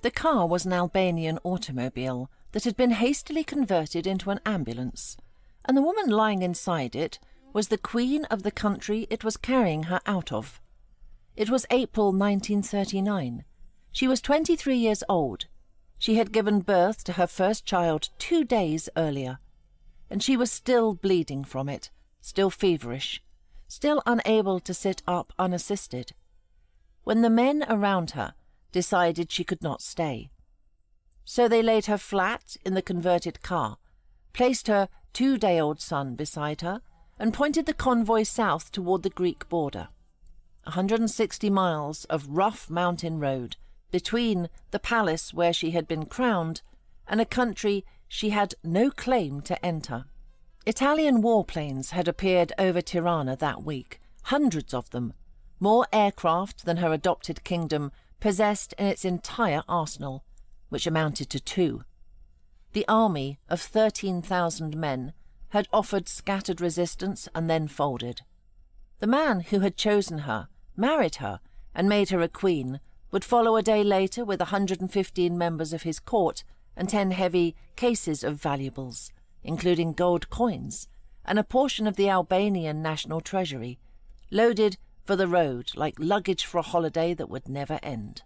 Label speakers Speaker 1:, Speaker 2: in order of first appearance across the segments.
Speaker 1: The car was an Albanian automobile that had been hastily converted into an ambulance, and the woman lying inside it was the queen of the country it was carrying her out of. It was April 1939. She was 23 years old. She had given birth to her first child 2 days earlier, and she was still bleeding from it, still feverish, still unable to sit up unassisted, when the men around her decided she could not stay. So they laid her flat in the converted car, placed her 2-day-old son beside her, and pointed the convoy south toward the Greek border. 160 miles of rough mountain road between the palace where she had been crowned and a country she had no claim to enter. Italian warplanes had appeared over Tirana that week, hundreds of them, more aircraft than her adopted kingdom possessed in its entire arsenal, which amounted to 2. The army of 13,000 men had offered scattered resistance and then folded. The man who had chosen her, married her, and made her a queen would follow a day later with 115 members of his court and 10 heavy cases of valuables, including gold coins, and a portion of the Albanian national treasury, loaded for the road like luggage for a holiday that would never end.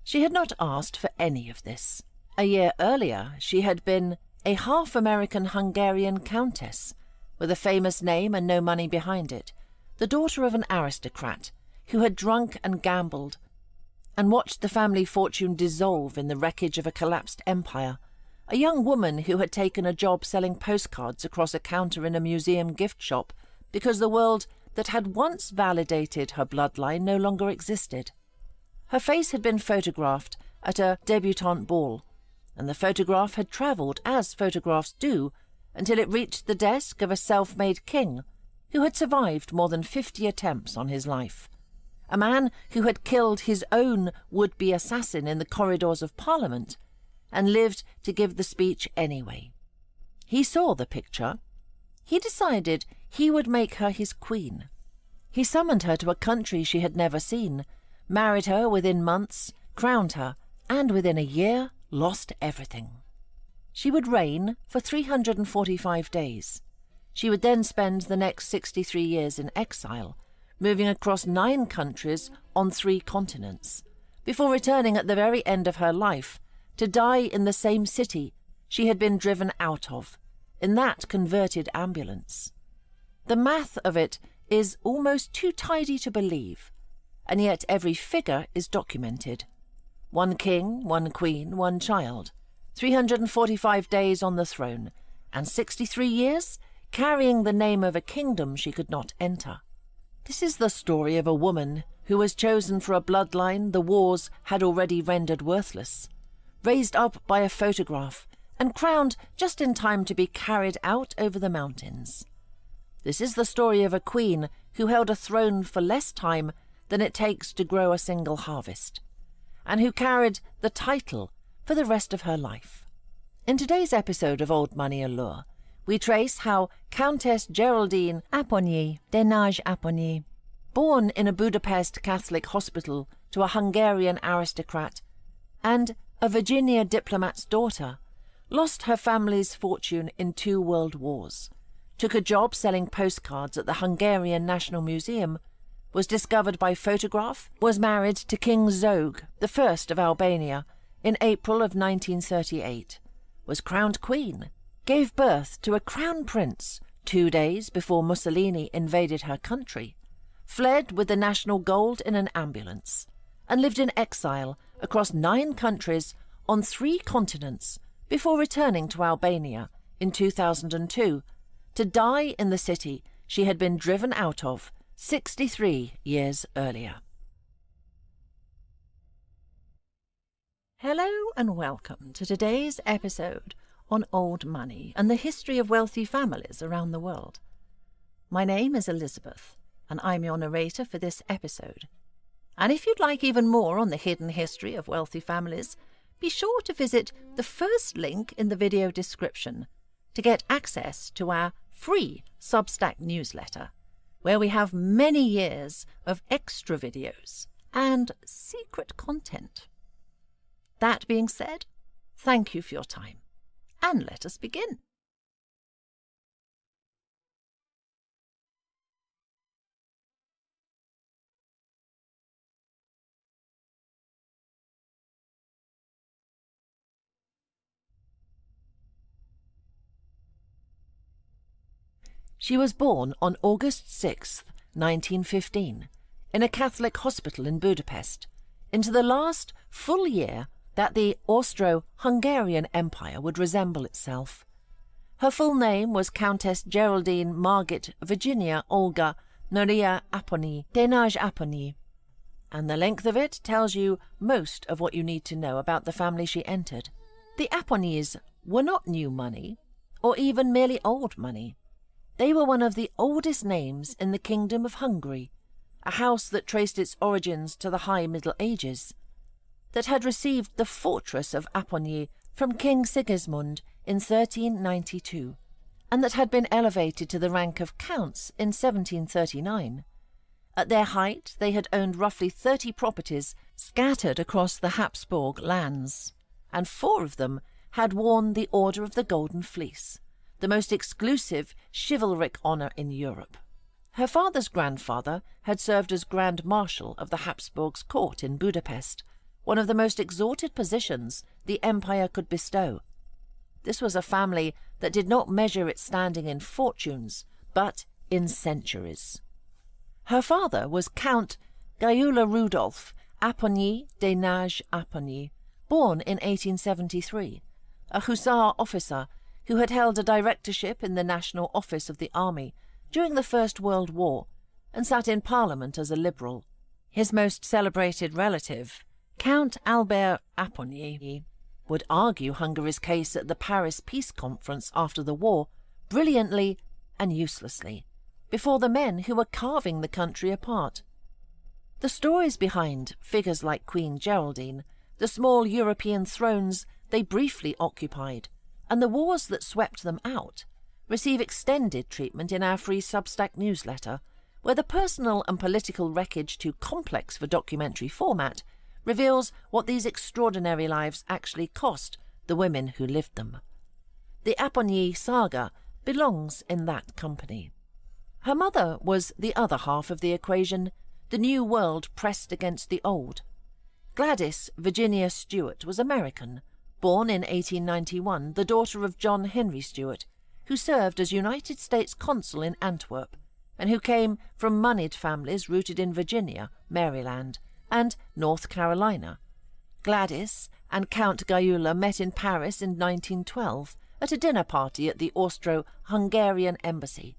Speaker 1: She had not asked for any of this. A year earlier she had been a half-American Hungarian countess, with a famous name and no money behind it, the daughter of an aristocrat who had drunk and gambled and watched the family fortune dissolve in the wreckage of a collapsed empire, a young woman who had taken a job selling postcards across a counter in a museum gift shop because the world that had once validated her bloodline no longer existed. Her face had been photographed at a debutante ball, and the photograph had travelled, as photographs do, until it reached the desk of a self-made king who had survived more than 50 attempts on his life, a man who had killed his own would-be assassin in the corridors of Parliament and lived to give the speech anyway. He saw the picture. He decided he would make her his queen. He summoned her to a country she had never seen, married her within months, crowned her, and within a year lost everything. She would reign for 345 days. She would then spend the next 63 years in exile, moving across 9 countries on 3 continents, before returning at the very end of her life to die in the same city she had been driven out of, in that converted ambulance. The math of it is almost too tidy to believe, and yet every figure is documented. 1 king, 1 queen, 1 child, 345 days on the throne, and 63 years carrying the name of a kingdom she could not enter. This is the story of a woman who was chosen for a bloodline the wars had already rendered worthless, raised up by a photograph, and crowned just in time to be carried out over the mountains. This is the story of a queen who held a throne for less time than it takes to grow a single harvest, and who carried the title for the rest of her life. In today's episode of Old Money Allure, we trace how Countess Geraldine Apponyi, Apponyi, born in a Budapest Catholic hospital to a Hungarian aristocrat and a Virginia diplomat's daughter, lost her family's fortune in 2 world wars, took a job selling postcards at the Hungarian National Museum, was discovered by photograph, was married to King Zog I of Albania in April of 1938, was crowned queen, gave birth to a crown prince 2 days before Mussolini invaded her country, fled with the national gold in an ambulance, and lived in exile across 9 countries on 3 continents before returning to Albania in 2002 to die in the city she had been driven out of 63 years earlier. Hello and welcome to today's episode on old money and the history of wealthy families around the world. My name is Elizabeth, and I'm your narrator for this episode. And if you'd like even more on the hidden history of wealthy families, be sure to visit the first link in the video description to get access to our free Substack newsletter, where we have many years of extra videos and secret content. That being said, thank you for your time, and let us begin. She was born on August 6, 1915, in a Catholic hospital in Budapest, into the last full year that the Austro-Hungarian Empire would resemble itself. Her full name was Countess Geraldine Margit Virginia Olga Maria Apponyi, Dénage Apponyi, and the length of it tells you most of what you need to know about the family she entered. The Apponyis were not new money, or even merely old money. They were one of the oldest names in the Kingdom of Hungary, a house that traced its origins to the High Middle Ages, that had received the fortress of Apponyi from King Sigismund in 1392, and that had been elevated to the rank of counts in 1739. At their height, they had owned roughly 30 properties scattered across the Habsburg lands, and 4 of them had worn the Order of the Golden Fleece, the most exclusive chivalric honour in Europe. Her father's grandfather had served as Grand Marshal of the Habsburgs' court in Budapest, one of the most exalted positions the empire could bestow. This was a family that did not measure its standing in fortunes, but in centuries. Her father was Count Gyula Rudolf Apponyi Dénage Apponyi, born in 1873, a hussar officer who had held a directorship in the National Office of the Army during the First World War and sat in Parliament as a Liberal. His most celebrated relative, Count Albert Apponyi, would argue Hungary's case at the Paris Peace Conference after the war, brilliantly and uselessly, before the men who were carving the country apart. The stories behind figures like Queen Geraldine, the small European thrones they briefly occupied, and the wars that swept them out, receive extended treatment in our free Substack newsletter, where the personal and political wreckage too complex for documentary format reveals what these extraordinary lives actually cost the women who lived them. The Apponyi saga belongs in that company. Her mother was the other half of the equation, the new world pressed against the old. Gladys Virginia Stewart was American, born in 1891, the daughter of John Henry Stewart, who served as United States Consul in Antwerp, and who came from moneyed families rooted in Virginia, Maryland, and North Carolina. Gladys and Count Gyula met in Paris in 1912 at a dinner party at the Austro-Hungarian embassy,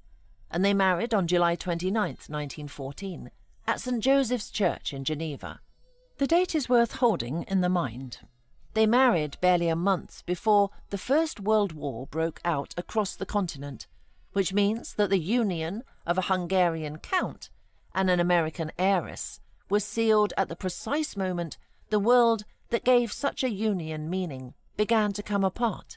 Speaker 1: and they married on July 29, 1914, at St. Joseph's Church in Geneva. The date is worth holding in the mind. They married barely a month before the First World War broke out across the continent, which means that the union of a Hungarian count and an American heiress was sealed at the precise moment the world that gave such a union meaning began to come apart.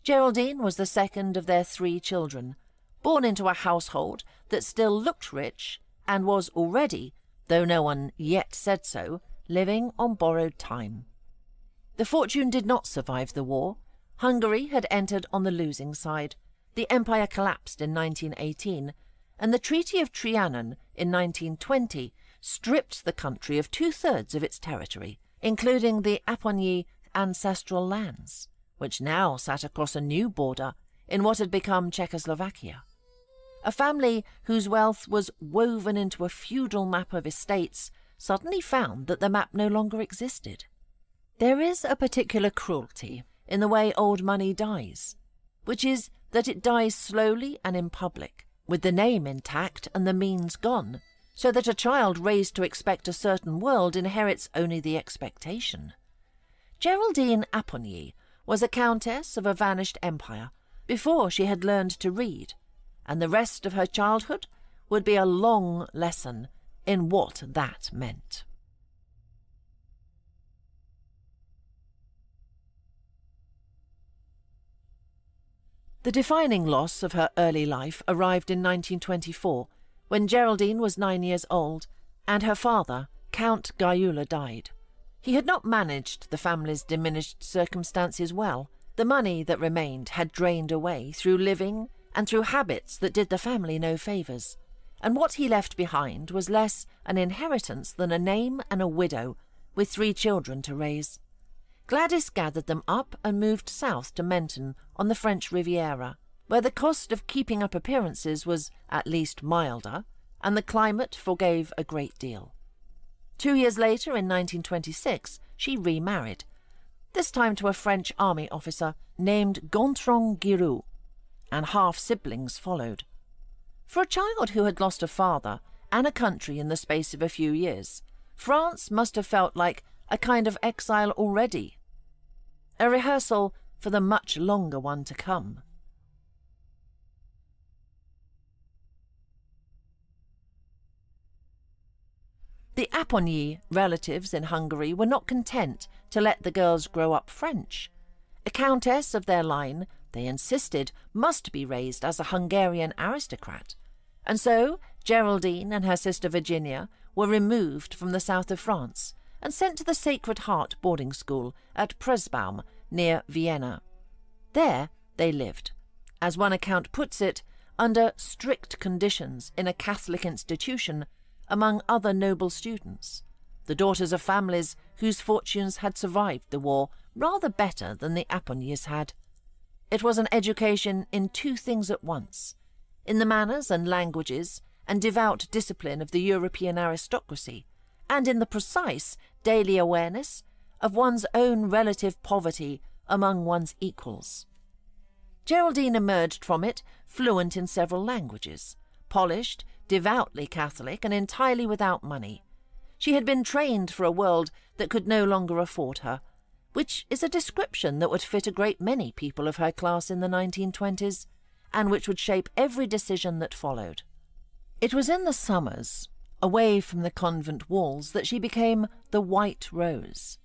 Speaker 1: Geraldine was the second of their 3 children, born into a household that still looked rich and was already, though no one yet said so, living on borrowed time. The fortune did not survive the war. Hungary had entered on the losing side. The empire collapsed in 1918, and the Treaty of Trianon in 1920 stripped the country of 2/3 of its territory, including the Apponyi ancestral lands, which now sat across a new border in what had become Czechoslovakia. A family whose wealth was woven into a feudal map of estates suddenly found that the map no longer existed. There is a particular cruelty in the way old money dies, which is that it dies slowly and in public, with the name intact and the means gone, so that a child raised to expect a certain world inherits only the expectation. Geraldine Apponyi was a countess of a vanished empire before she had learned to read, and the rest of her childhood would be a long lesson in what that meant. The defining loss of her early life arrived in 1924, when Geraldine was 9 years old, and her father, Count Gyula, died. He had not managed the family's diminished circumstances well. The money that remained had drained away through living and through habits that did the family no favours, and what he left behind was less an inheritance than a name and a widow, with 3 children to raise. Gladys gathered them up and moved south to Menton on the French Riviera, where the cost of keeping up appearances was at least milder, and the climate forgave a great deal. 2 years later, in 1926, she remarried, this time to a French army officer named Gontran Giroux, and half-siblings followed. For a child who had lost a father and a country in the space of a few years, France must have felt like a kind of exile already, a rehearsal for the much longer one to come. The Apponyi relatives in Hungary were not content to let the girls grow up French. A countess of their line, they insisted, must be raised as a Hungarian aristocrat, and so Geraldine and her sister Virginia were removed from the south of France and sent to the Sacred Heart boarding school at Presbaum near Vienna. There they lived, as one account puts it, under strict conditions in a Catholic institution among other noble students, the daughters of families whose fortunes had survived the war rather better than the Apponyis had. It was an education in 2 things at once, in the manners and languages and devout discipline of the European aristocracy, and in the precise daily awareness of one's own relative poverty among one's equals. Geraldine emerged from it fluent in several languages, polished, devoutly Catholic, and entirely without money. She had been trained for a world that could no longer afford her, which is a description that would fit a great many people of her class in the 1920s, and which would shape every decision that followed. It was in the summers, away from the convent walls, that she became the White Rose.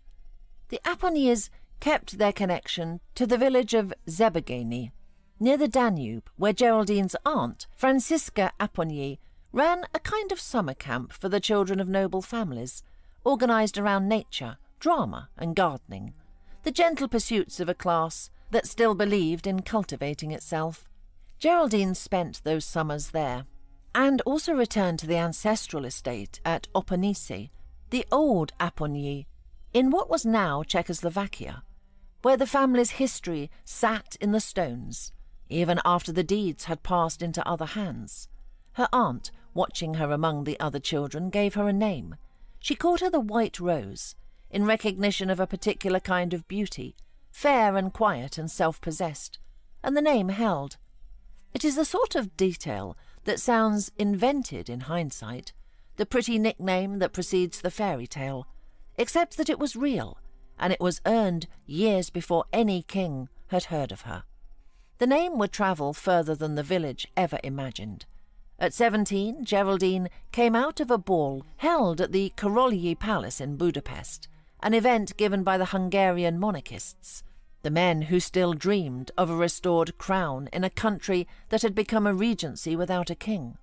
Speaker 1: The Apponyis kept their connection to the village of Zebergany, near the Danube, where Geraldine's aunt, Franziska Apponyi, ran a kind of summer camp for the children of noble families, organised around nature, drama and gardening, the gentle pursuits of a class that still believed in cultivating itself. Geraldine spent those summers there, and also returned to the ancestral estate at Apponyi, the old Apponyi, in what was now Czechoslovakia, where the family's history sat in the stones, even after the deeds had passed into other hands. Her aunt, watching her among the other children, gave her a name. She called her the White Rose, in recognition of a particular kind of beauty, fair and quiet and self-possessed, and the name held. It is the sort of detail that sounds invented in hindsight, the pretty nickname that precedes the fairy tale, except that it was real, and it was earned years before any king had heard of her. The name would travel further than the village ever imagined. At 17, Geraldine came out of a ball held at the Karolyi Palace in Budapest, an event given by the Hungarian monarchists, the men who still dreamed of a restored crown in a country that had become a regency without a king.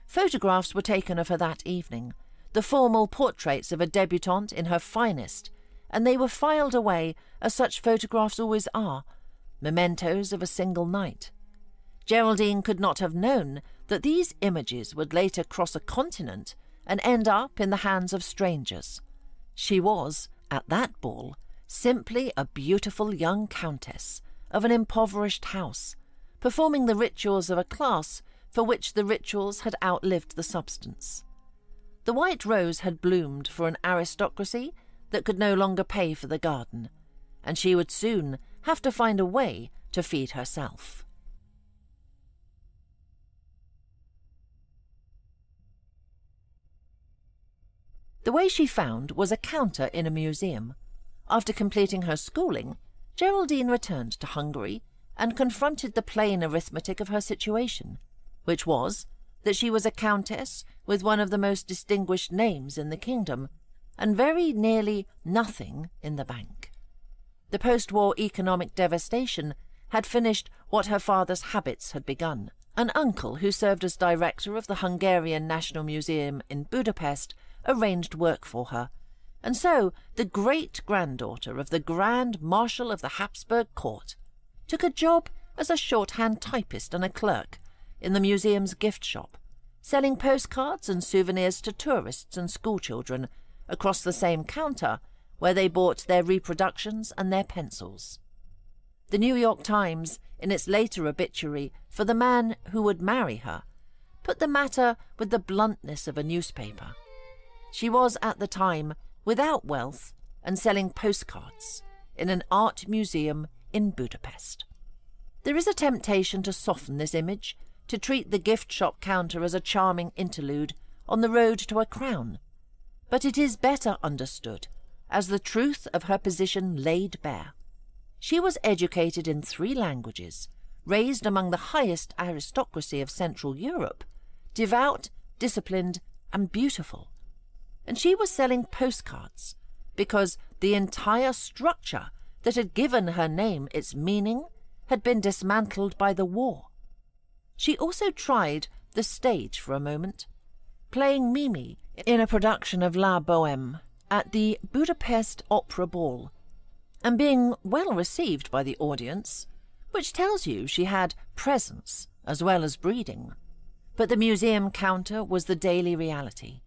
Speaker 1: Photographs were taken of her that evening, the formal portraits of a debutante in her finest, and they were filed away as such photographs always are, mementos of a single night. Geraldine could not have known that these images would later cross a continent and end up in the hands of strangers. She was, at that ball, simply a beautiful young countess of an impoverished house, performing the rituals of a class for which the rituals had outlived the substance. The White Rose had bloomed for an aristocracy that could no longer pay for the garden, and she would soon have to find a way to feed herself. The way she found was a counter in a museum. After completing her schooling, Geraldine returned to Hungary and confronted the plain arithmetic of her situation, which was that she was a countess with one of the most distinguished names in the kingdom, and very nearly nothing in the bank. The post-war economic devastation had finished what her father's habits had begun. An uncle who served as director of the Hungarian National Museum in Budapest arranged work for her, And so the great-granddaughter of the Grand Marshal of the Habsburg Court took a job as a shorthand typist and a clerk in the museum's gift shop, selling postcards and souvenirs to tourists and schoolchildren across the same counter where they bought their reproductions and their pencils. The New York Times, in its later obituary for the man who would marry her, put the matter with the bluntness of a newspaper. She was at the time without wealth and selling postcards in an art museum in Budapest. There is a temptation to soften this image, to treat the gift shop counter as a charming interlude on the road to a crown, but it is better understood as the truth of her position laid bare. She was educated in 3 languages, raised among the highest aristocracy of Central Europe, devout, disciplined, and beautiful. And she was selling postcards because the entire structure that had given her name its meaning had been dismantled by the war. She also tried the stage for a moment, playing Mimi in a production of La Bohème at the Budapest Opera Ball, and being well received by the audience, which tells you she had presence as well as breeding. But the museum counter was the daily reality.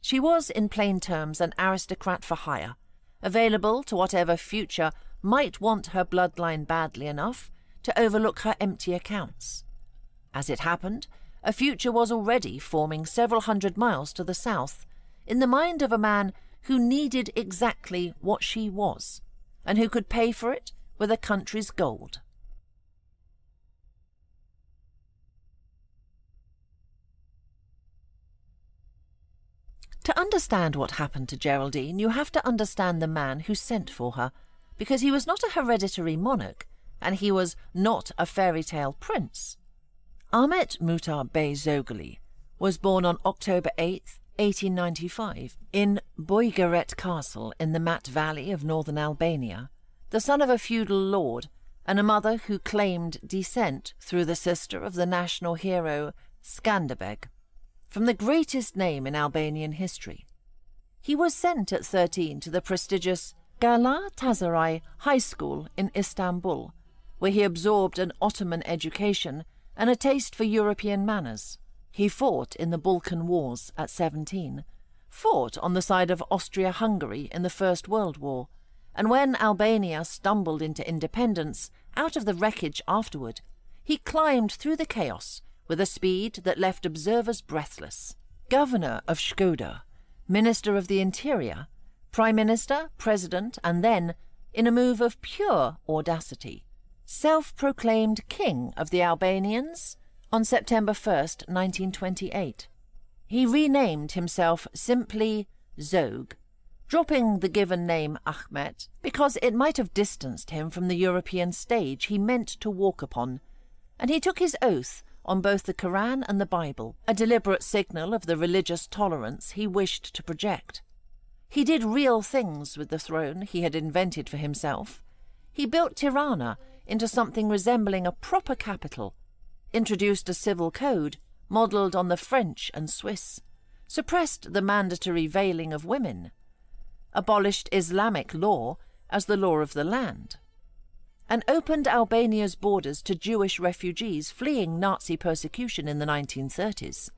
Speaker 1: She was, in plain terms, an aristocrat for hire, available to whatever future might want her bloodline badly enough to overlook her empty accounts. As it happened, a future was already forming several hundred miles to the south, in the mind of a man who needed exactly what she was, and who could pay for it with a country's gold. To understand what happened to Geraldine, you have to understand the man who sent for her, because he was not a hereditary monarch, and he was not a fairy tale prince. Ahmet Muhtar Bey Zogli was born on October 8, 1895, in Boygaret Castle in the Mat Valley of northern Albania, the son of a feudal lord and a mother who claimed descent through the sister of the national hero Skanderbeg, from the greatest name in Albanian history. He was sent at 13 to the prestigious Galatasaray High School in Istanbul, where he absorbed an Ottoman education and a taste for European manners. He fought in the Balkan Wars at 17, fought on the side of Austro-Hungary in the First World War, and when Albania stumbled into independence out of the wreckage afterward, he climbed through the chaos with a speed that left observers breathless. Governor of Shkodër, Minister of the Interior, Prime Minister, President, and then, in a move of pure audacity, self-proclaimed King of the Albanians on September 1st, 1928. He renamed himself simply Zog, dropping the given name Ahmet because it might have distanced him from the European stage he meant to walk upon, and he took his oath on both the Quran and the Bible, a deliberate signal of the religious tolerance he wished to project. He did real things with the throne he had invented for himself. He built Tirana into something resembling a proper capital, introduced a civil code modelled on the French and Swiss, suppressed the mandatory veiling of women, abolished Islamic law as the law of the land, and opened Albania's borders to Jewish refugees fleeing Nazi persecution in the 1930s.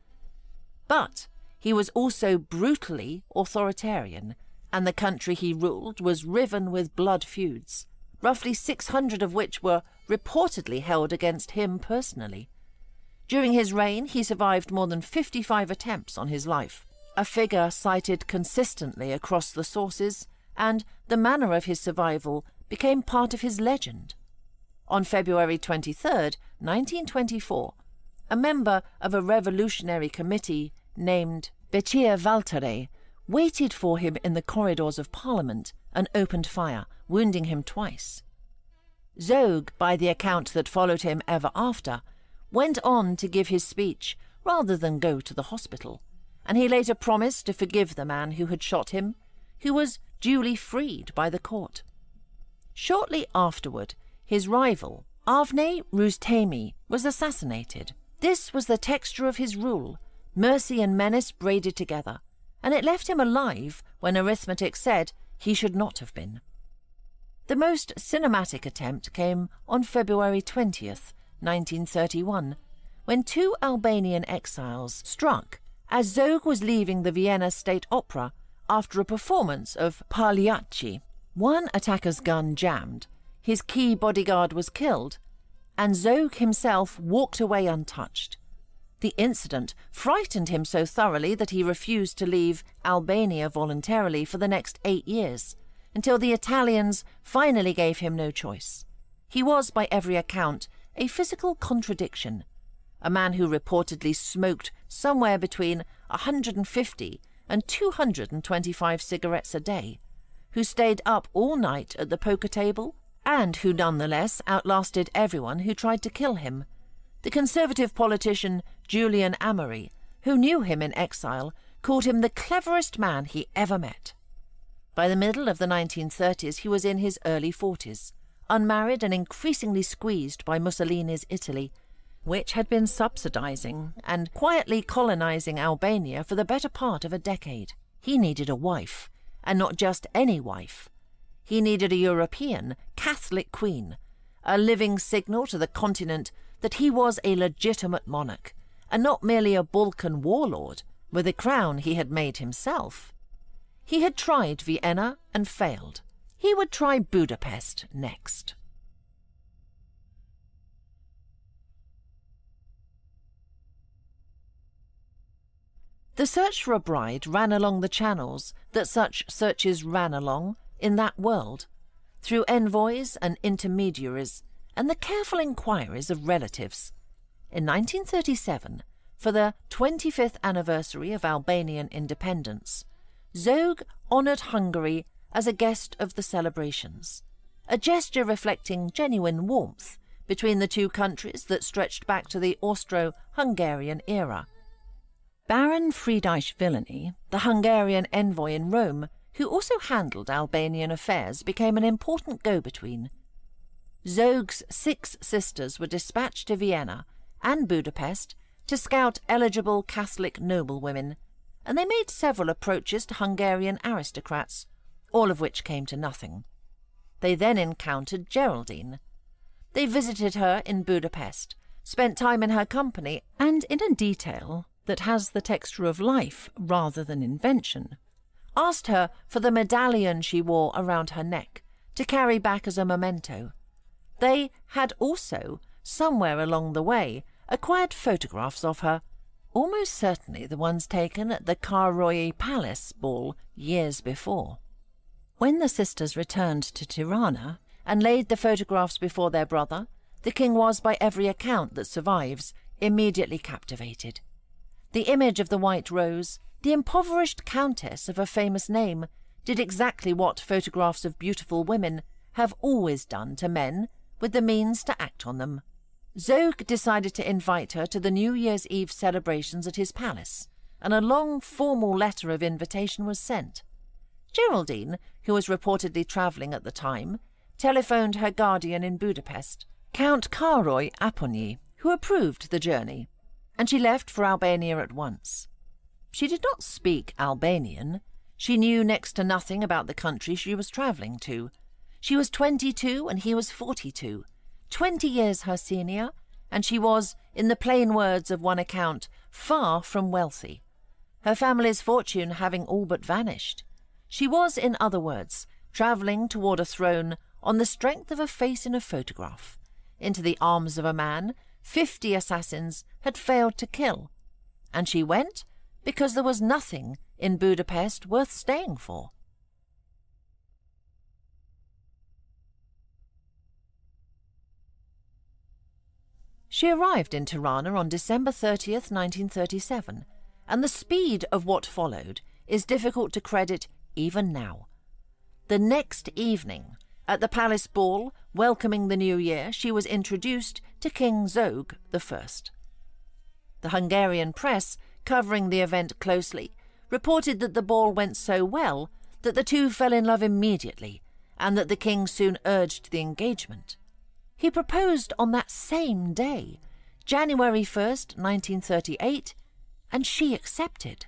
Speaker 1: But he was also brutally authoritarian, and the country he ruled was riven with blood feuds, roughly 600 of which were reportedly held against him personally. During his reign, he survived more than 55 attempts on his life, a figure cited consistently across the sources, and the manner of his survival became part of his legend. On February 23, 1924, a member of a revolutionary committee named Beqir Valtere waited for him in the corridors of Parliament and opened fire, wounding him twice. Zog, by the account that followed him ever after, went on to give his speech rather than go to the hospital, and he later promised to forgive the man who had shot him, who was duly freed by the court. Shortly afterward, his rival, Avni Rustemi, was assassinated. This was the texture of his rule, mercy and menace braided together, and it left him alive when arithmetic said he should not have been. The most cinematic attempt came on February 20th, 1931, when two Albanian exiles struck as Zog was leaving the Vienna State Opera after a performance of Pagliacci. One attacker's gun jammed, his key bodyguard was killed, and Zog himself walked away untouched. The incident frightened him so thoroughly that he refused to leave Albania voluntarily for the next 8 years, until the Italians finally gave him no choice. He was, by every account, a physical contradiction, a man who reportedly smoked somewhere between 150 and 225 cigarettes a day, who stayed up all night at the poker table, and who nonetheless outlasted everyone who tried to kill him. The Conservative politician Julian Amory, who knew him in exile, called him the cleverest man he ever met. By the middle of the 1930s, he was in his early 40s, unmarried and increasingly squeezed by Mussolini's Italy, which had been subsidizing and quietly colonizing Albania for the better part of a decade. He needed a wife, and not just any wife. He needed a European, Catholic queen, a living signal to the continent that he was a legitimate monarch, and not merely a Balkan warlord with a crown he had made himself. He had tried Vienna and failed. He would try Budapest next. The search for a bride ran along the channels that such searches ran along in that world, through envoys and intermediaries and the careful inquiries of relatives. In 1937, for the 25th anniversary of Albanian independence, Zog honoured Hungary as a guest of the celebrations, a gesture reflecting genuine warmth between the two countries that stretched back to the austro-hungarian era. Baron Friedrich Villany, the Hungarian envoy in Rome, who also handled Albanian affairs, became an important go-between. Zog's 6 sisters were dispatched to Vienna and Budapest to scout eligible Catholic noblewomen, and they made several approaches to Hungarian aristocrats, all of which came to nothing. They then encountered Geraldine. They visited her in Budapest, spent time in her company, and in a detail that has the texture of life rather than invention, asked her for the medallion she wore around her neck to carry back as a memento. They had also, somewhere along the way, acquired photographs of her, almost certainly the ones taken at the Countess Palace ball years before. When the sisters returned to Tirana and laid the photographs before their brother, the king was, by every account that survives, immediately captivated. The image of the white rose, the impoverished countess of a famous name, did exactly what photographs of beautiful women have always done to men with the means to act on them. Zog decided to invite her to the New Year's Eve celebrations at his palace, and a long formal letter of invitation was sent. Geraldine, who was reportedly travelling at the time, telephoned her guardian in Budapest, Count Károly Apponyi, who approved the journey, and she left for Albania at once. She did not speak Albanian. She knew next to nothing about the country she was travelling to. She was 22 and he was 42, 20 years her senior, and she was, in the plain words of one account, far from wealthy, her family's fortune having all but vanished. She was, in other words, travelling toward a throne on the strength of a face in a photograph, into the arms of a man 50 assassins had failed to kill, and she went because there was nothing in Budapest worth staying for. She arrived in Tirana on December 30th, 1937, and the speed of what followed is difficult to credit even now. The next evening, at the palace ball welcoming the new year, she was introduced to King Zog I. The Hungarian press, covering the event closely, reported that the ball went so well that the two fell in love immediately, and that the king soon urged the engagement. He proposed on that same day, January 1st, 1938, and she accepted.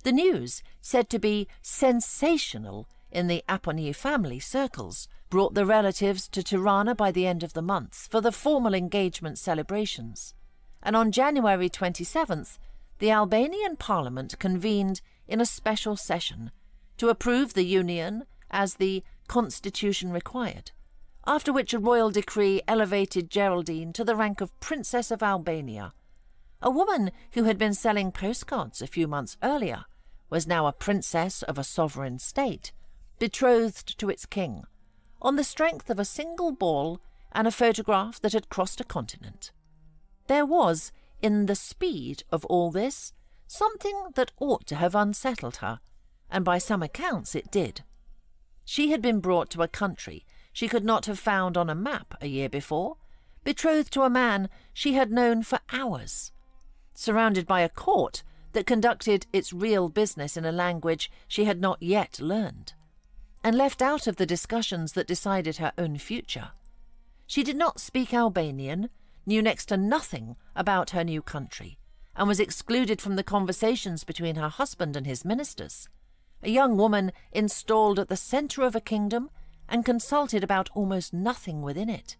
Speaker 1: The news, said to be sensational in the Apponyi family circles, brought the relatives to Tirana by the end of the month for the formal engagement celebrations, and on January 27th, the Albanian parliament convened in a special session to approve the union as the constitution required, after which a royal decree elevated Geraldine to the rank of Princess of Albania. A woman who had been selling postcards a few months earlier was now a princess of a sovereign state, betrothed to its king, on the strength of a single ball and a photograph that had crossed a continent. There was, in the speed of all this, something that ought to have unsettled her, and by some accounts it did. She had been brought to a country she could not have found on a map a year before, betrothed to a man she had known for hours, surrounded by a court that conducted its real business in a language she had not yet learned, and left out of the discussions that decided her own future. She did not speak Albanian, knew next to nothing about her new country, and was excluded from the conversations between her husband and his ministers, a young woman installed at the centre of a kingdom and consulted about almost nothing within it.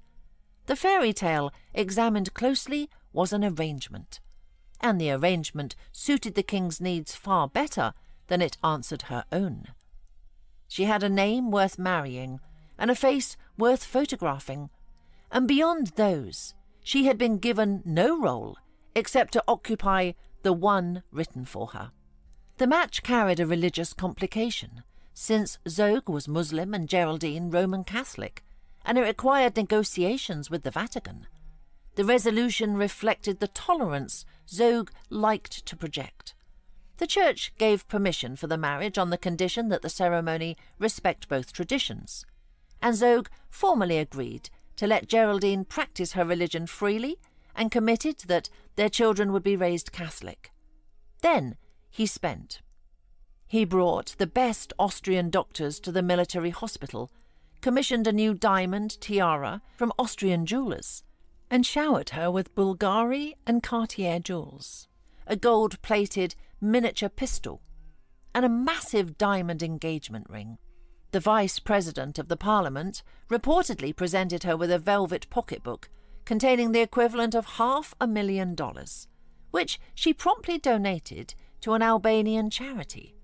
Speaker 1: The fairy tale, examined closely, was an arrangement, and the arrangement suited the king's needs far better than it answered her own. She had a name worth marrying, and a face worth photographing, and beyond those, she had been given no role except to occupy the one written for her. The match carried a religious complication, since Zog was Muslim and Geraldine Roman Catholic, and it required negotiations with the Vatican. The resolution reflected the tolerance Zog liked to project. The church gave permission for the marriage on the condition that the ceremony respect both traditions, and Zog formally agreed to let Geraldine practice her religion freely and committed that their children would be raised Catholic. Then he spent. He brought the best Austrian doctors to the military hospital, commissioned a new diamond tiara from Austrian jewellers, and showered her with Bulgari and Cartier jewels, a gold-plated miniature pistol, and a massive diamond engagement ring. The vice-president of the parliament reportedly presented her with a velvet pocketbook containing the equivalent of $500,000, which she promptly donated to an Albanian charity.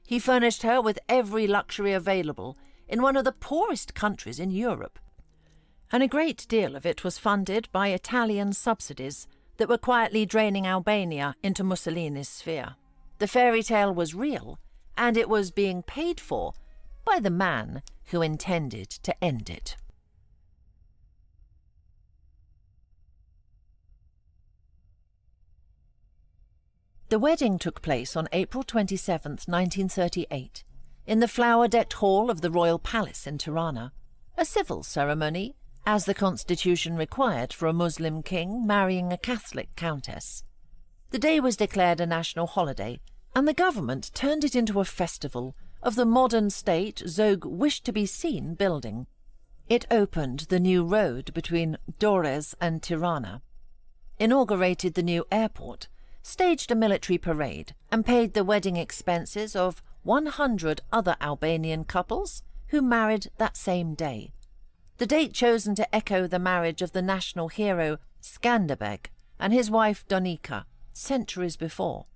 Speaker 1: He furnished her with every luxury available in one of the poorest countries in Europe, and a great deal of it was funded by Italian subsidies that were quietly draining Albania into Mussolini's sphere. The fairy tale was real, and it was being paid for by the man who intended to end it. The wedding took place on April 27, 1938, in the flower-decked hall of the Royal Palace in Tirana, a civil ceremony, as the constitution required for a Muslim king marrying a Catholic countess. The day was declared a national holiday, and the government turned it into a festival of the modern state Zog wished to be seen building. It opened the new road between Dores and Tirana, inaugurated the new airport, staged a military parade, and paid the wedding expenses of 100 other Albanian couples who married that same day. The date chosen to echo the marriage of the national hero Skanderbeg and his wife Donika centuries before.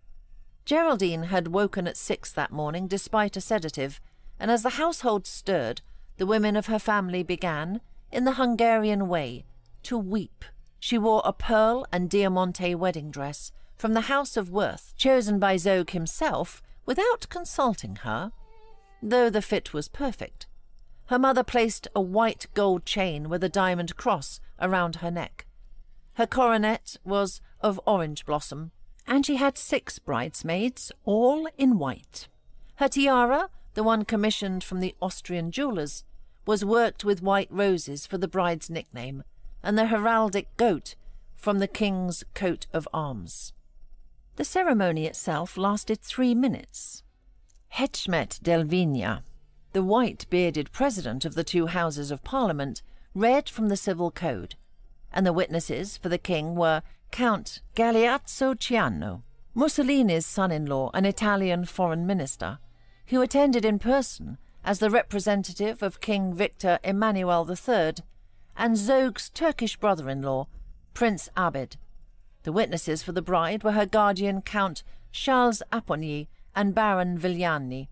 Speaker 1: Geraldine had woken at 6 that morning despite a sedative, and as the household stirred, the women of her family began, in the Hungarian way, to weep. She wore a pearl and diamante wedding dress from the house of worth chosen by Zog himself without consulting her, though the fit was perfect. Her mother placed a white gold chain with a diamond cross around her neck. Her coronet was of orange blossom, and she had 6 bridesmaids, all in white. Her tiara, the one commissioned from the Austrian jewellers, was worked with white roses for the bride's nickname, and the heraldic goat from the king's coat of arms. The ceremony itself lasted 3 minutes. Hetschmet Delvinia, the white-bearded president of the 2 houses of Parliament, read from the civil code, and the witnesses for the king were Count Galeazzo Ciano, Mussolini's son-in-law, an Italian foreign minister, who attended in person as the representative of King Victor Emmanuel III, and Zog's Turkish brother-in-law, Prince Abid. The witnesses for the bride were her guardian Count Charles Apponyi and Baron Vigliani.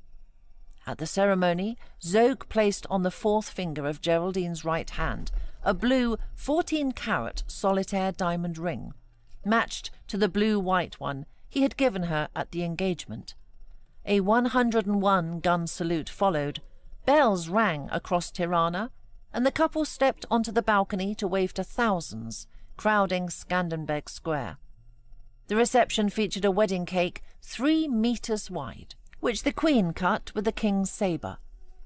Speaker 1: At the ceremony, Zog placed on the fourth finger of Geraldine's right hand a blue 14-carat solitaire diamond ring, matched to the blue-white one he had given her at the engagement. A 101-gun salute followed, bells rang across Tirana, and the couple stepped onto the balcony to wave to thousands crowding Skanderbeg Square. The reception featured a wedding cake 3 meters wide, which the Queen cut with the King's sabre,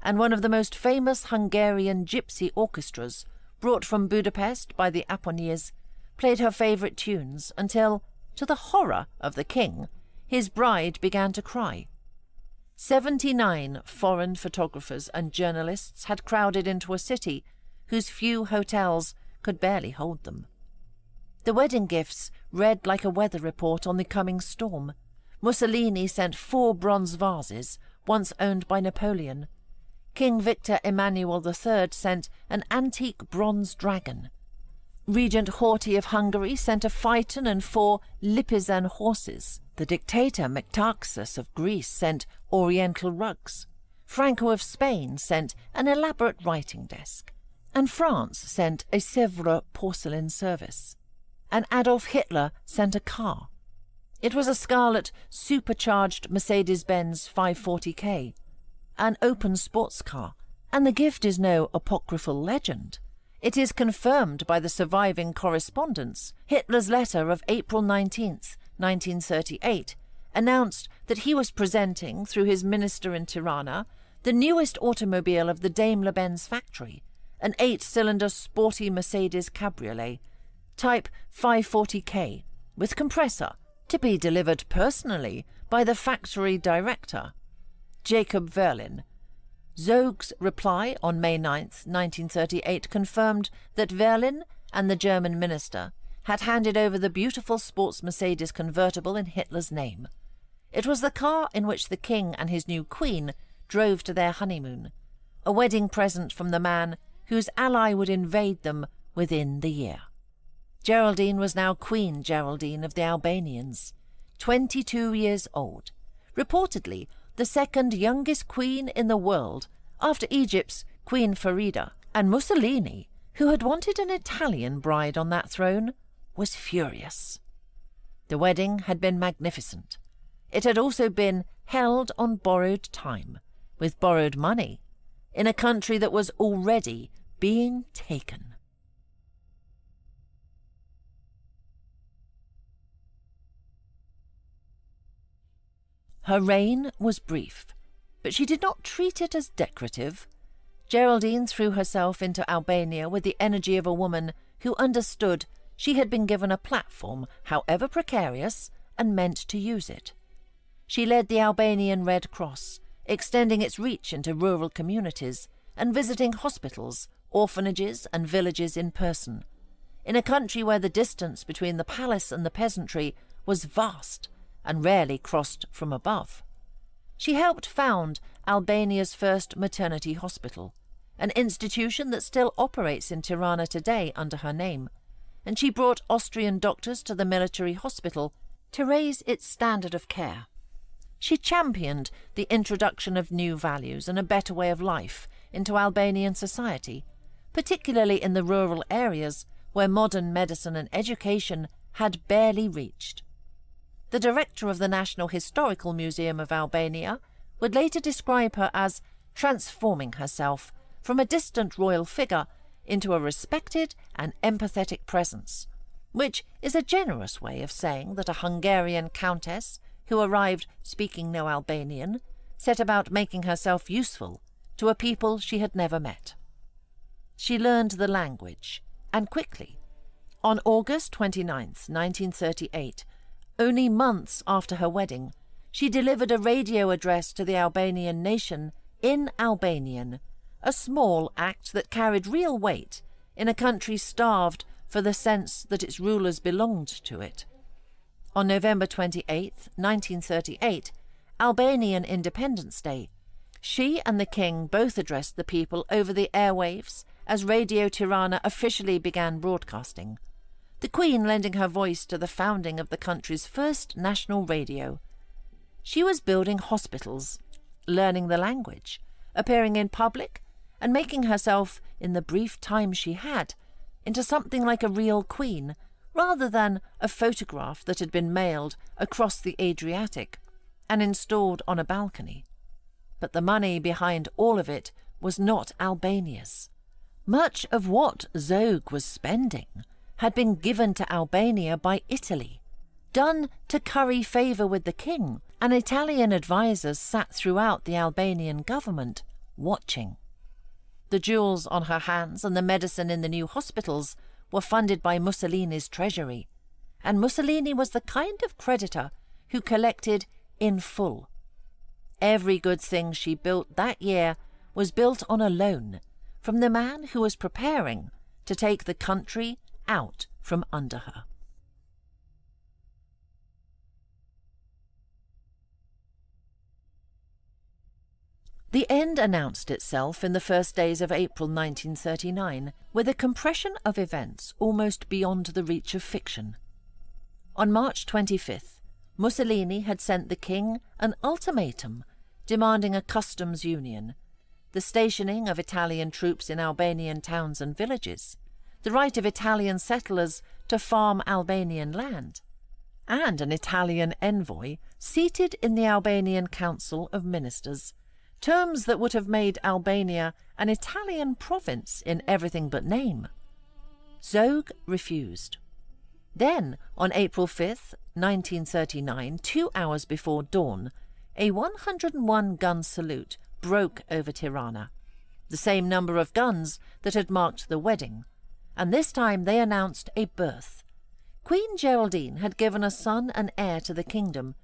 Speaker 1: and one of the most famous Hungarian gypsy orchestras, brought from Budapest by the Apponyis, played her favourite tunes until, to the horror of the King, his bride began to cry. 79 foreign photographers and journalists had crowded into a city whose few hotels could barely hold them. The wedding gifts read like a weather report on the coming storm. Mussolini sent 4 bronze vases, once owned by Napoleon. King Victor Emmanuel III sent an antique bronze dragon. Regent Horthy of Hungary sent a phaeton and 4 Lipizan horses. The dictator Metaxas of Greece sent oriental rugs. Franco of Spain sent an elaborate writing desk. And France sent a Sèvres porcelain service. And Adolf Hitler sent a car. It was a scarlet, supercharged Mercedes-Benz 540K, an open sports car, and the gift is no apocryphal legend. It is confirmed by the surviving correspondence. Hitler's letter of April 19th, 1938, announced that he was presenting, through his minister in Tirana, the newest automobile of the Daimler-Benz factory, an 8-cylinder sporty Mercedes cabriolet, type 540K, with compressor, to be delivered personally by the factory director, Jacob Verlin. Zog's reply on May 9th, 1938 confirmed that Verlin and the German minister had handed over the beautiful sports Mercedes convertible in Hitler's name. It was the car in which the king and his new queen drove to their honeymoon, a wedding present from the man whose ally would invade them within the year. Geraldine was now Queen Geraldine of the Albanians, 22 years old, reportedly the second youngest queen in the world after Egypt's Queen Farida, and Mussolini, who had wanted an Italian bride on that throne, was furious. The wedding had been magnificent. It had also been held on borrowed time, with borrowed money, in a country that was already being taken. Her reign was brief, but she did not treat it as decorative. Geraldine threw herself into Albania with the energy of a woman who understood she had been given a platform, however precarious, and meant to use it. She led the Albanian Red Cross, extending its reach into rural communities and visiting hospitals, orphanages and villages in person, in a country where the distance between the palace and the peasantry was vast and rarely crossed from above. She helped found Albania's first maternity hospital, an institution that still operates in Tirana today under her name, and she brought Austrian doctors to the military hospital to raise its standard of care. She championed the introduction of new values and a better way of life into Albanian society, particularly in the rural areas where modern medicine and education had barely reached. The director of the National Historical Museum of Albania would later describe her as transforming herself from a distant royal figure into a respected and empathetic presence, which is a generous way of saying that a Hungarian countess who arrived speaking no Albanian set about making herself useful to a people she had never met. She learned the language, and quickly. On August 29th, 1938, only months after her wedding, she delivered a radio address to the Albanian nation in Albanian, a small act that carried real weight in a country starved for the sense that its rulers belonged to it. On November 28, 1938, Albanian Independence Day, she and the king both addressed the people over the airwaves as Radio Tirana officially began broadcasting, the Queen lending her voice to the founding of the country's first national radio. She was building hospitals, learning the language, appearing in public, and making herself, in the brief time she had, into something like a real queen, rather than a photograph that had been mailed across the Adriatic and installed on a balcony. But the money behind all of it was not Albania's. Much of what Zog was spending had been given to Albania by Italy, done to curry favour with the king, and Italian advisers sat throughout the Albanian government, watching. The jewels on her hands and the medicine in the new hospitals were funded by Mussolini's treasury, and Mussolini was the kind of creditor who collected in full. Every good thing she built that year was built on a loan from the man who was preparing to take the country out from under her. The end announced itself in the first days of April 1939, with a compression of events almost beyond the reach of fiction. On March 25th, Mussolini had sent the king an ultimatum demanding a customs union, the stationing of Italian troops in Albanian towns and villages, the right of Italian settlers to farm Albanian land, and an Italian envoy seated in the Albanian Council of Ministers, terms that would have made Albania an Italian province in everything but name. Zog refused. Then, on April 5th, 1939, 2 hours before dawn, a 101-gun salute broke over Tirana, the same number of guns that had marked the wedding, and this time they announced a birth. Queen Geraldine had given a son and heir to the kingdom,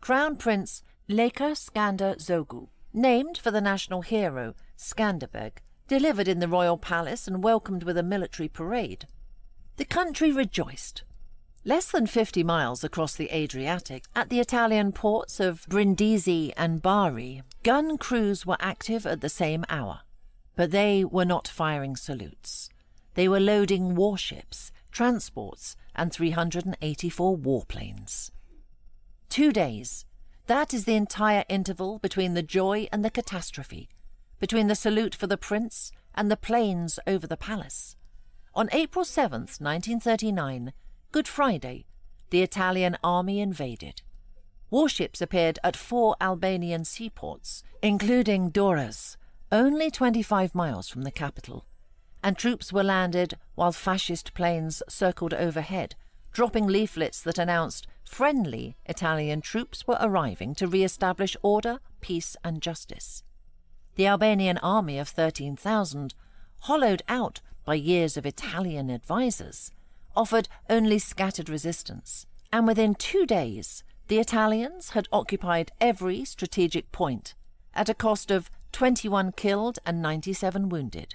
Speaker 1: Crown Prince Leka Skanda Zogu, named for the national hero Skanderbeg, delivered in the royal palace and welcomed with a military parade. The country rejoiced. Less than 50 miles across the Adriatic, at the Italian ports of Brindisi and Bari, gun crews were active at the same hour. But they were not firing salutes. They were loading warships, transports, and 384 warplanes. 2 days. That is the entire interval between the joy and the catastrophe, between the salute for the prince and the planes over the palace. On April 7th, 1939, Good Friday, the Italian army invaded. Warships appeared at 4 Albanian seaports, including Doras, only 25 miles from the capital, and troops were landed while fascist planes circled overhead, dropping leaflets that announced friendly Italian troops were arriving to re-establish order, peace and justice. The Albanian army of 13,000, hollowed out by years of Italian advisers, offered only scattered resistance, and within 2 days the Italians had occupied every strategic point, at a cost of 21 killed and 97 wounded.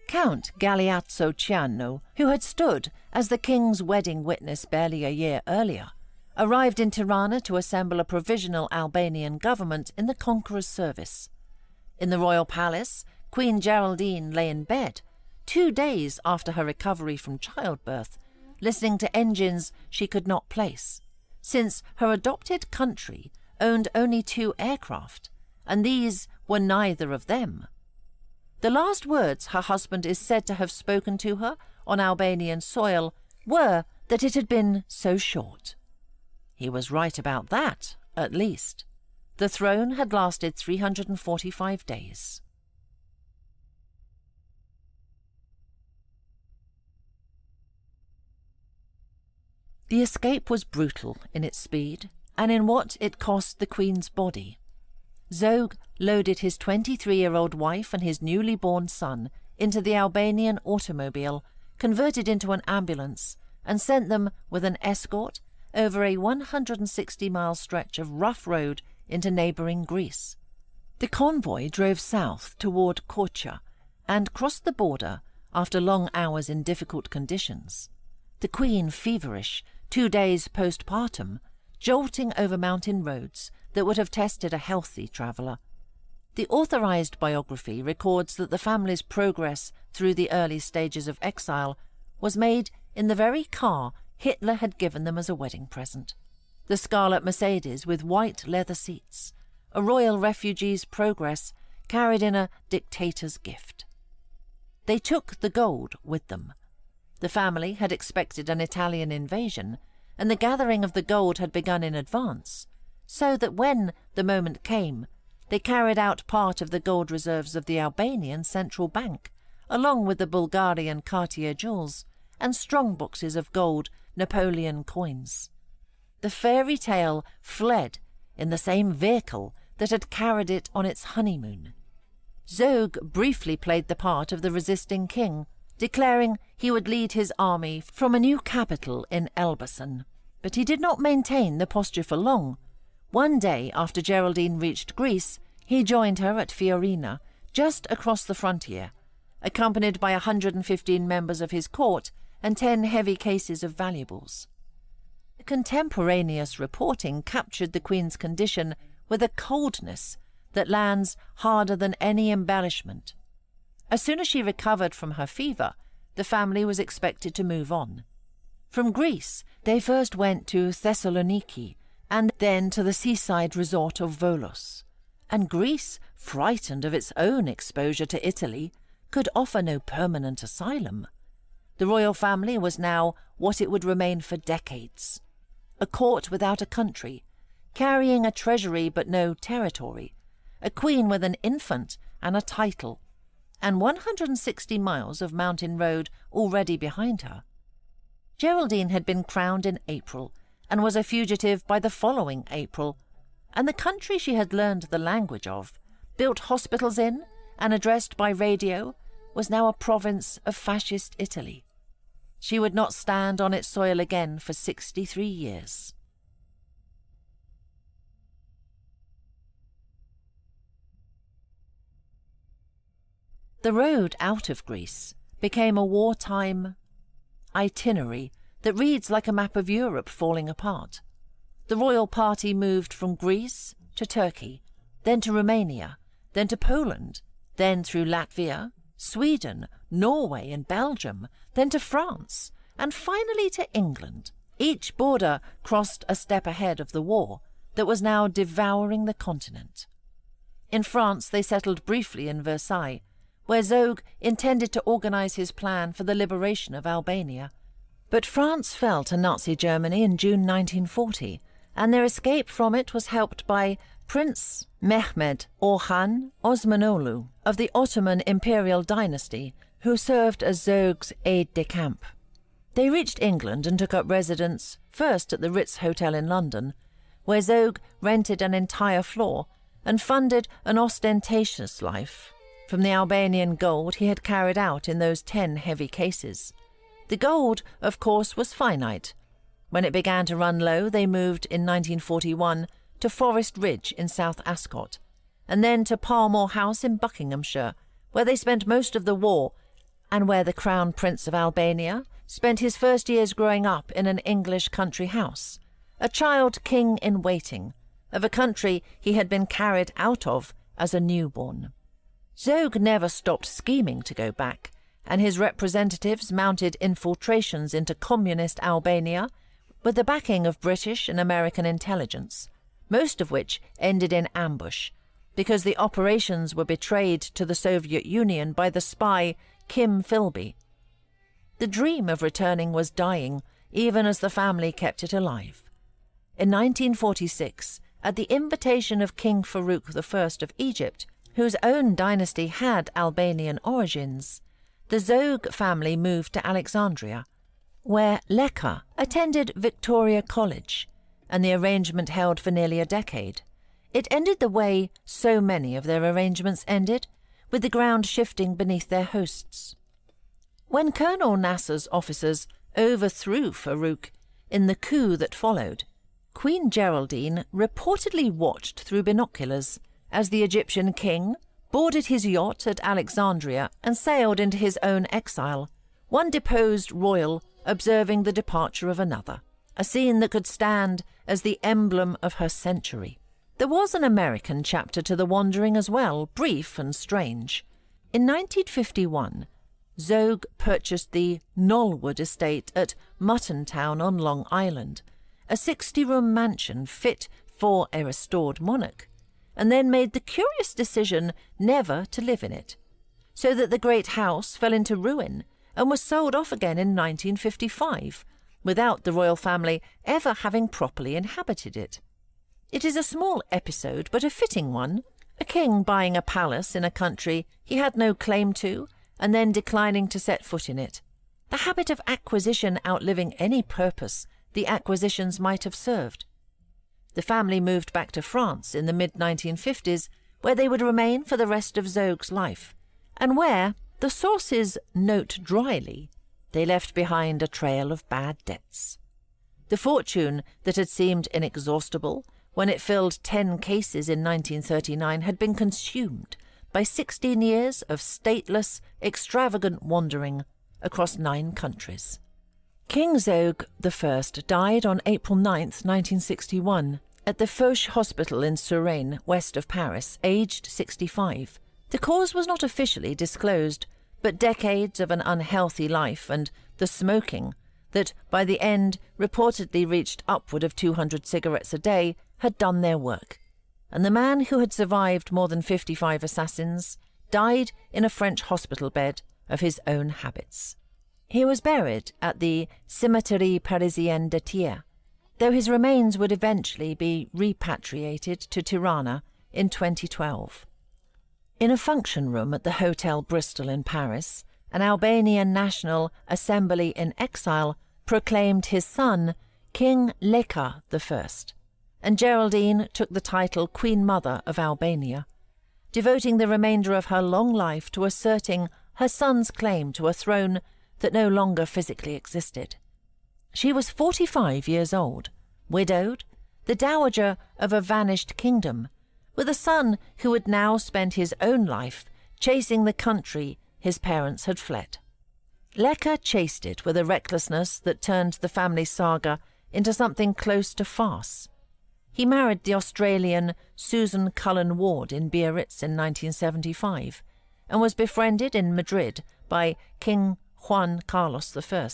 Speaker 1: Count Galeazzo Ciano, who had stood as the king's wedding witness barely a year earlier, arrived in Tirana to assemble a provisional Albanian government in the conqueror's service. In the royal palace, Queen Geraldine lay in bed, 2 days after her recovery from childbirth, listening to engines she could not place, since her adopted country owned only 2 aircraft, and these were neither of them. The last words her husband is said to have spoken to her on Albanian soil were that it had been so short. He was right about that, at least. The throne had lasted 345 days. The escape was brutal in its speed and in what it cost the Queen's body. Zog loaded his 23-year-old wife and his newly born son into the Albanian automobile, converted into an ambulance, and sent them with an escort over a 160-mile stretch of rough road into neighbouring Greece. The convoy drove south toward Korça and crossed the border after long hours in difficult conditions. The Queen, feverish, 2 days postpartum, jolting over mountain roads that would have tested a healthy traveller. The authorised biography records that the family's progress through the early stages of exile was made in the very car Hitler had given them as a wedding present. The scarlet Mercedes with white leather seats, a royal refugee's progress carried in a dictator's gift. They took the gold with them. The family had expected an Italian invasion, and the gathering of the gold had begun in advance, so that when the moment came, they carried out part of the gold reserves of the Albanian central bank, along with the Bulgarian Cartier jewels and strong boxes of gold Napoleon coins. The fairy tale fled in the same vehicle that had carried it on its honeymoon. Zog briefly played the part of the resisting king, declaring he would lead his army from a new capital in Elbasan. But he did not maintain the posture for long. One day after Geraldine reached Greece, he joined her at Fiorina, just across the frontier, accompanied by 115 members of his court and 10 heavy cases of valuables. Contemporaneous reporting captured the Queen's condition with a coldness that lands harder than any embellishment. As soon as she recovered from her fever, the family was expected to move on. From Greece, they first went to Thessaloniki and then to the seaside resort of Volos. And Greece, frightened of its own exposure to Italy, could offer no permanent asylum. The royal family was now what it would remain for decades: a court without a country, carrying a treasury but no territory, a queen with an infant and a title, and 160 miles of mountain road already behind her. Geraldine had been crowned in April and was a fugitive by the following April, and the country she had learned the language of, built hospitals in, and addressed by radio, was now a province of fascist Italy. She would not stand on its soil again for 63 years. The road out of Greece became a wartime itinerary that reads like a map of Europe falling apart. The royal party moved from Greece to Turkey, then to Romania, then to Poland, then through Latvia, Sweden, Norway and Belgium, then to France, and finally to England. Each border crossed a step ahead of the war that was now devouring the continent. In France they settled briefly in Versailles, where Zog intended to organise his plan for the liberation of Albania. But France fell to Nazi Germany in June 1940, and their escape from it was helped by Prince Mehmed Orhan Osmanoğlu of the Ottoman imperial dynasty, who served as Zog's aide-de-camp. They reached England and took up residence first at the Ritz Hotel in London, where Zog rented an entire floor and funded an ostentatious life from the Albanian gold he had carried out in those 10 heavy cases. The gold, of course, was finite. When it began to run low, they moved in 1941 to Forest Ridge in South Ascot, and then to Parmore House in Buckinghamshire, where they spent most of the war, and where the Crown Prince of Albania spent his first years growing up in an English country house, a child king in waiting, of a country he had been carried out of as a newborn. Zog never stopped scheming to go back, and his representatives mounted infiltrations into communist Albania with the backing of British and American intelligence, most of which ended in ambush, because the operations were betrayed to the Soviet Union by the spy Kim Philby. The dream of returning was dying, even as the family kept it alive. In 1946, at the invitation of King Farouk I of Egypt, whose own dynasty had Albanian origins, the Zog family moved to Alexandria, where Leka attended Victoria College, and the arrangement held for nearly a decade. It ended the way so many of their arrangements ended, with the ground shifting beneath their hosts. When Colonel Nasser's officers overthrew Farouk in the coup that followed, Queen Geraldine reportedly watched through binoculars as the Egyptian king boarded his yacht at Alexandria and sailed into his own exile, one deposed royal observing the departure of another, a scene that could stand as the emblem of her century. There was an American chapter to the wandering as well, brief and strange. In 1951, Zog purchased the Knollwood estate at Muttontown on Long Island, a 60-room mansion fit for a restored monarch, and then made the curious decision never to live in it, so that the great house fell into ruin and was sold off again in 1955, without the royal family ever having properly inhabited it. It is a small episode, but a fitting one, a king buying a palace in a country he had no claim to, and then declining to set foot in it, the habit of acquisition outliving any purpose the acquisitions might have served. The family moved back to France in the mid-1950s, where they would remain for the rest of Zog's life, and where, the sources note dryly, they left behind a trail of bad debts. The fortune that had seemed inexhaustible when it filled 10 cases in 1939 had been consumed by 16 years of stateless, extravagant wandering across 9 countries. King Zog I died on April 9, 1961, at the Foch Hospital in Suresnes, west of Paris, aged 65. The cause was not officially disclosed, but decades of an unhealthy life and the smoking, that by the end reportedly reached upward of 200 cigarettes a day, had done their work, and the man who had survived more than 55 assassins died in a French hospital bed of his own habits. He was buried at the Cimetière Parisienne de Thiers, though his remains would eventually be repatriated to Tirana in 2012. In a function room at the Hotel Bristol in Paris, an Albanian National Assembly in exile proclaimed his son King Leka I, and Geraldine took the title Queen Mother of Albania, devoting the remainder of her long life to asserting her son's claim to a throne that no longer physically existed. She was 45 years old, widowed, the dowager of a vanished kingdom, with a son who would now spend his own life chasing the country his parents had fled. Leka chased it with a recklessness that turned the family saga into something close to farce. He married the Australian Susan Cullen Ward in Biarritz in 1975 and was befriended in Madrid by King Juan Carlos I,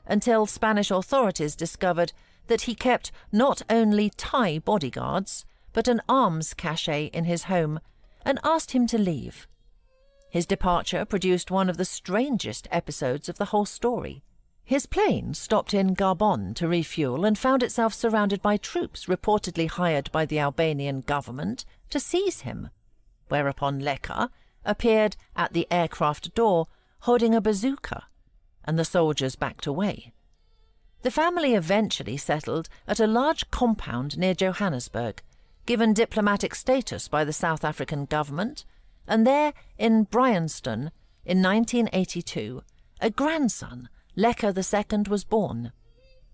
Speaker 1: until Spanish authorities discovered that he kept not only Thai bodyguards, but an arms cache in his home, and asked him to leave. His departure produced one of the strangest episodes of the whole story. His plane stopped in Gabon to refuel and found itself surrounded by troops reportedly hired by the Albanian government to seize him, whereupon Leka appeared at the aircraft door holding a bazooka, and the soldiers backed away. The family eventually settled at a large compound near Johannesburg, given diplomatic status by the South African government, and there in Bryanston, in 1982, a grandson, Leka II, was born.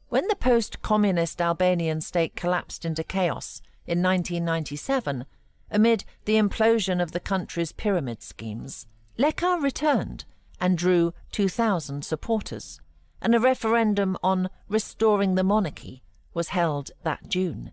Speaker 1: When the post-communist Albanian state collapsed into chaos in 1997, amid the implosion of the country's pyramid schemes, Leka returned and drew 2,000 supporters, and a referendum on restoring the monarchy was held that June.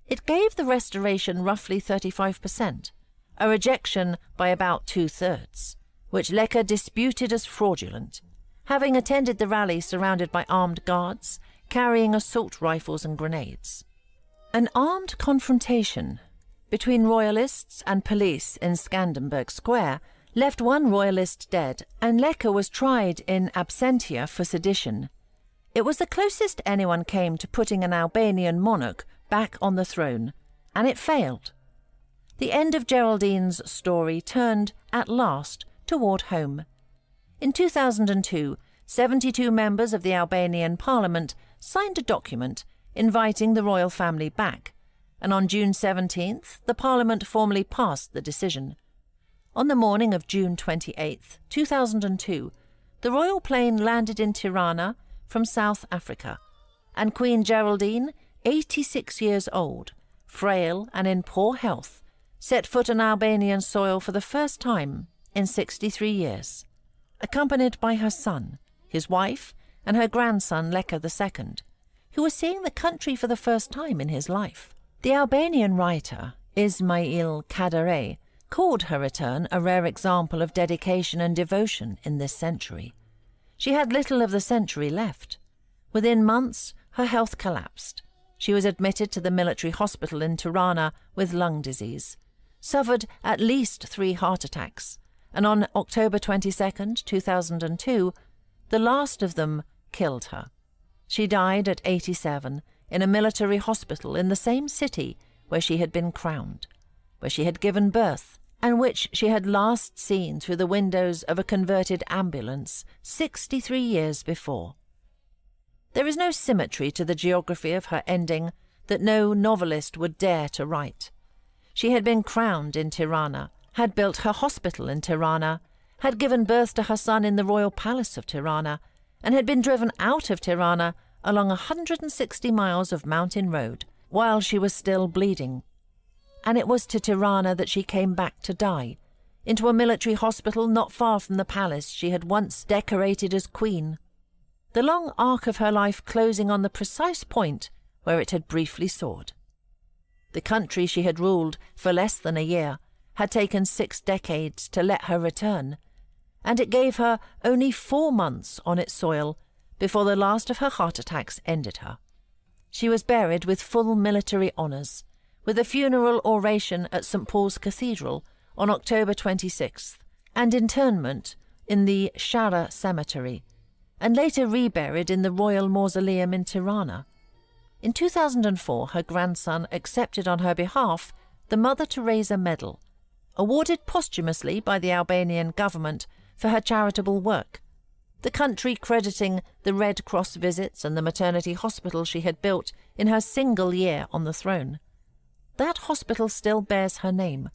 Speaker 1: It gave the restoration roughly 35%, a rejection by about 2/3, which Leka disputed as fraudulent, having attended the rally surrounded by armed guards carrying assault rifles and grenades. An armed confrontation between royalists and police in Skanderbeg Square left one royalist dead, and Leka was tried in absentia for sedition. It was the closest anyone came to putting an Albanian monarch back on the throne, and it failed. The end of Geraldine's story turned, at last, toward home. In 2002, 72 members of the Albanian Parliament signed a document inviting the royal family back, and on June 17th, the Parliament formally passed the decision. On the morning of June 28, 2002, the royal plane landed in Tirana from South Africa, and Queen Geraldine, 86 years old, frail and in poor health, set foot on Albanian soil for the first time in 63 years, accompanied by her son, his wife, and her grandson Leka II, who was seeing the country for the first time in his life. The Albanian writer Ismail Kadare called her return a rare example of dedication and devotion in this century. She had little of the century left. Within months, her health collapsed. She was admitted to the military hospital in Tirana with lung disease, suffered at least 3 heart attacks, and on October 22, 2002, the last of them killed her. She died at 87 in a military hospital in the same city where she had been crowned, where she had given birth, and which she had last seen through the windows of a converted ambulance 63 years before. There is no symmetry to the geography of her ending that no novelist would dare to write. She had been crowned in Tirana, had built her hospital in Tirana, had given birth to her son in the royal palace of Tirana, and had been driven out of Tirana along 160 miles of mountain road while she was still bleeding. And it was to Tirana that she came back to die, into a military hospital not far from the palace she had once decorated as queen. The long arc of her life closing on the precise point where it had briefly soared. The country she had ruled for less than a year had taken 6 decades to let her return, and it gave her only 4 months on its soil before the last of her heart attacks ended her. She was buried with full military honours, with a funeral oration at St. Paul's Cathedral on October 26th, and interment in the Shara Cemetery, and later reburied in the Royal Mausoleum in Tirana. In 2004, her grandson accepted on her behalf the Mother Teresa Medal, awarded posthumously by the Albanian government for her charitable work, the country crediting the Red Cross visits and the maternity hospital she had built in her single year on the throne. That hospital still bears her name,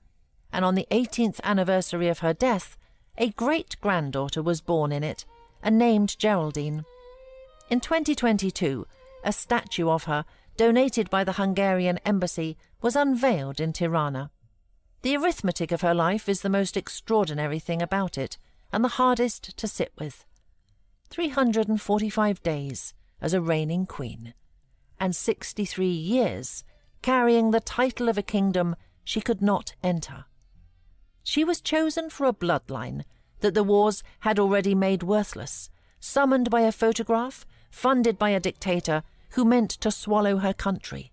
Speaker 1: and on the 18th anniversary of her death, a great-granddaughter was born in it and named Geraldine. In 2022, a statue of her, donated by the Hungarian embassy, was unveiled in Tirana. The arithmetic of her life is the most extraordinary thing about it, and the hardest to sit with. 345 days as a reigning queen, and 63 years carrying the title of a kingdom she could not enter. She was chosen for a bloodline that the wars had already made worthless, summoned by a photograph, funded by a dictator who meant to swallow her country,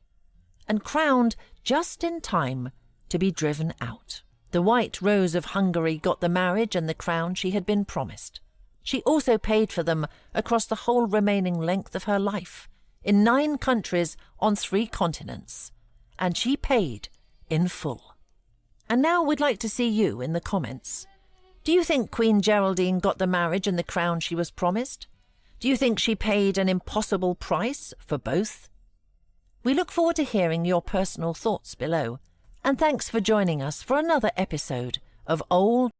Speaker 1: and crowned just in time to be driven out. The White Rose of Hungary got the marriage and the crown she had been promised. She also paid for them across the whole remaining length of her life, in 9 countries on 3 continents, and she paid in full. And now we'd like to see you in the comments. Do you think Queen Geraldine got the marriage and the crown she was promised? Do you think she paid an impossible price for both? We look forward to hearing your personal thoughts below, and thanks for joining us for another episode of Old